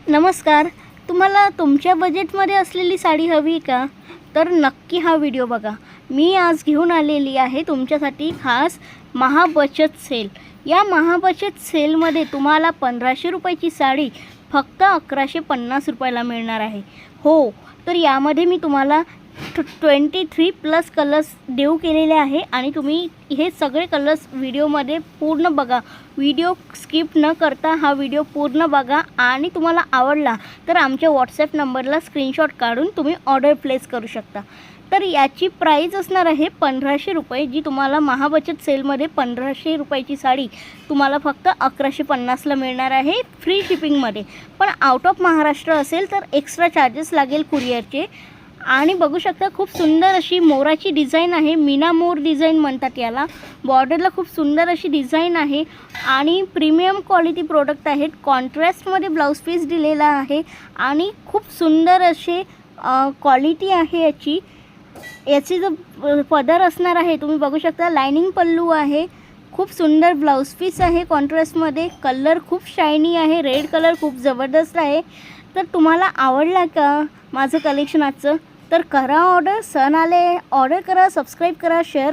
नमस्कार. तुम्हाला तुमच्या बजेटमध्ये असलेली साडी हवी का? तर नक्की हा व्हिडिओ बघा. मी आज घेऊन आलेली आहे तुमच्यासाठी खास महाबचत सेल. या महाबचत सेलमध्ये तुम्हाला 1500 रुपयाची साडी फक्त 1150 रुपयाला मिळणार आहे. हो, तर यामध्ये मी तुम्हाला 23+ कलर्स देऊ केलेले आहे आणि तुम्ही हे सगळे कलर्स व्हिडिओमध्ये पूर्ण बघा. व्हिडिओ स्किप न करता हा व्हिडिओ पूर्ण बघा आणि तुम्हाला आवडला तर आमच्या व्हॉट्सॲप नंबरला स्क्रीनशॉट काढून तुम्ही ऑर्डर प्लेस करू शकता. तर याची प्राईज असणार आहे 1500 रुपये. जी तुम्हाला महाबचत सेलमध्ये 1500 रुपयाची साडी तुम्हाला फक्त 1150ला मिळणार आहे फ्री शिपिंगमध्ये. पण आउट ऑफ महाराष्ट्र असेल तर एक्स्ट्रा चार्जेस लागेल कुरिअरचे. आणि बघू शकता खूप सुंदर अशी मोराची डिझाईन आहे. मीना मोर डिझाईन म्हणतात याला. बॉर्डरला खूप सुंदर अशी डिझाईन आहे आणि प्रीमियम क्वालिटी प्रोडक्ट आहेत. कॉन्ट्रास्टमध्ये ब्लाऊज पीस दिलेला आहे आणि खूप सुंदर असे क्वालिटी आहे याची. याची जो पदर असणार आहे तुम्ही बघू शकता, लायनिंग पल्लू आहे. खूप सुंदर ब्लाऊज पीस आहे कॉन्ट्रास्टमध्ये. कलर खूप शायनी आहे. रेड कलर खूप जबरदस्त आहे. तर तुम्हाला आवडला का माझं कलेक्शन आजचं? तर करा ऑर्डर. सण आले, ऑर्डर करा, सबस्क्राईब करा, शेअर